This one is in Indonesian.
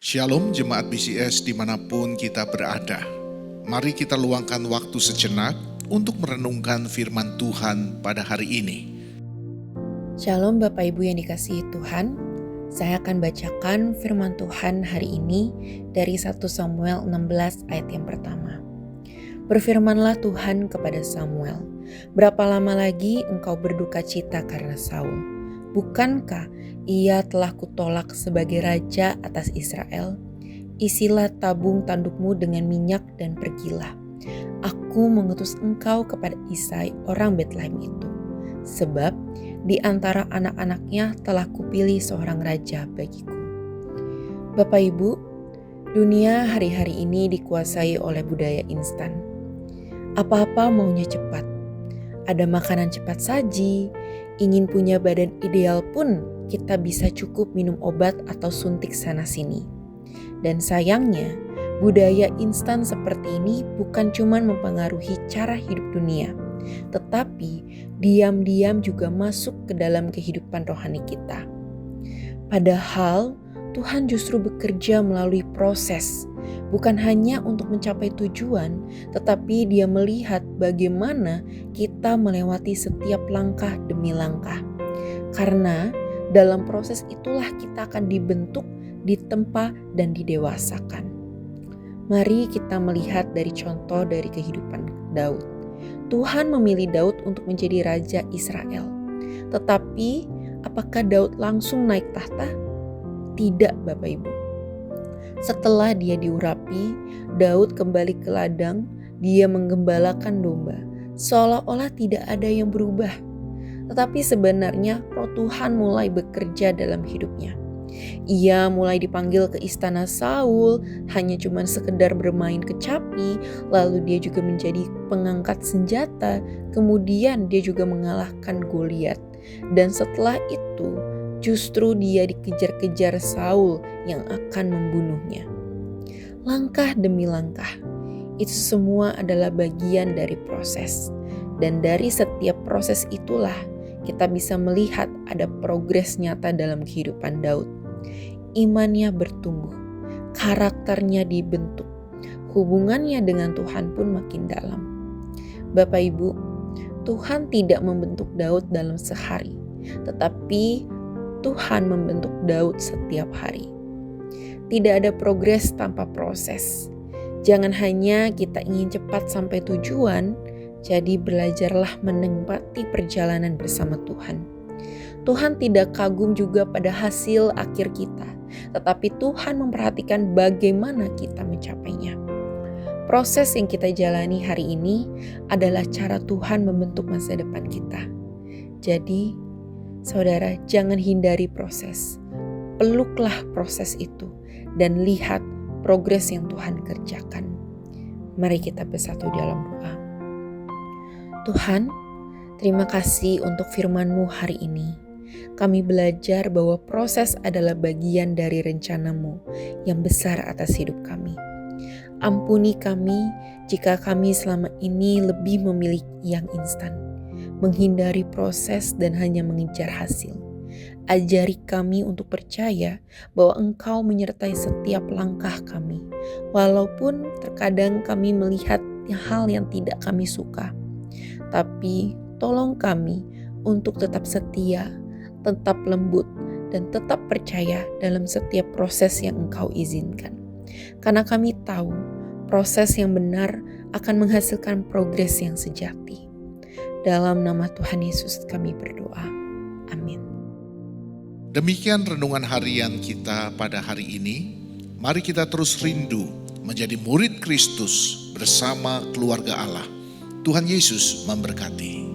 Shalom jemaat BCS dimanapun kita berada. Mari kita luangkan waktu sejenak untuk merenungkan firman Tuhan pada hari ini. Shalom Bapak Ibu yang dikasihi Tuhan. Saya akan bacakan firman Tuhan hari ini dari 1 Samuel 16 ayat yang pertama. Berfirmanlah Tuhan kepada Samuel, "Berapa lama lagi engkau berduka cita karena Saul? Bukankah ia telah kutolak sebagai raja atas Israel? Isilah tabung tandukmu dengan minyak dan pergilah. Aku mengutus engkau kepada Isai orang Betlehem itu. Sebab di antara anak-anaknya telah kupilih seorang raja bagiku." Bapak Ibu, dunia hari-hari ini dikuasai oleh budaya instan. Apa-apa maunya cepat. Ada makanan cepat saji, ingin punya badan ideal pun kita bisa cukup minum obat atau suntik sana-sini. Dan sayangnya, budaya instan seperti ini bukan cuma mempengaruhi cara hidup dunia, tetapi diam-diam juga masuk ke dalam kehidupan rohani kita. Padahal Tuhan justru bekerja melalui proses, bukan hanya untuk mencapai tujuan, tetapi Dia melihat bagaimana kita melewati setiap langkah demi langkah. Karena dalam proses itulah kita akan dibentuk, ditempa, dan didewasakan. Mari kita melihat dari contoh dari kehidupan Daud. Tuhan memilih Daud untuk menjadi raja Israel. Tetapi apakah Daud langsung naik tahta? Tidak, Bapak Ibu. Setelah dia diurapi, Daud kembali ke ladang, dia menggembalakan domba. Seolah-olah tidak ada yang berubah. Tetapi sebenarnya roh Tuhan mulai bekerja dalam hidupnya. Ia mulai dipanggil ke istana Saul, hanya cuma sekedar bermain kecapi, lalu dia juga menjadi pengangkat senjata, kemudian dia juga mengalahkan Goliat. Dan setelah itu, justru dia dikejar-kejar Saul yang akan membunuhnya. Langkah demi langkah, itu semua adalah bagian dari proses. Dan dari setiap proses itulah kita bisa melihat ada progres nyata dalam kehidupan Daud. Imannya bertumbuh, karakternya dibentuk, hubungannya dengan Tuhan pun makin dalam. Bapak Ibu, Tuhan tidak membentuk Daud dalam sehari, tetapi Tuhan membentuk Daud setiap hari. Tidak ada progres tanpa proses. Jangan hanya kita ingin cepat sampai tujuan, jadi belajarlah menikmati perjalanan bersama Tuhan. Tuhan tidak kagum juga pada hasil akhir kita, tetapi Tuhan memperhatikan bagaimana kita mencapainya. Proses yang kita jalani hari ini adalah cara Tuhan membentuk masa depan kita. Jadi, saudara, jangan hindari proses. Peluklah proses itu dan lihat progres yang Tuhan kerjakan. Mari kita bersatu dalam doa. Tuhan, terima kasih untuk firman-Mu hari ini. Kami belajar bahwa proses adalah bagian dari rencana-Mu yang besar atas hidup kami. Ampuni kami jika kami selama ini lebih memilih yang instan, menghindari proses dan hanya mengejar hasil. Ajari kami untuk percaya bahwa Engkau menyertai setiap langkah kami, walaupun terkadang kami melihat hal yang tidak kami suka. Tapi tolong kami untuk tetap setia, tetap lembut, dan tetap percaya dalam setiap proses yang Engkau izinkan. Karena kami tahu proses yang benar akan menghasilkan progres yang sejati. Dalam nama Tuhan Yesus kami berdoa. Amin. Demikian renungan harian kita pada hari ini. Mari kita terus rindu menjadi murid Kristus bersama keluarga Allah. Tuhan Yesus memberkati.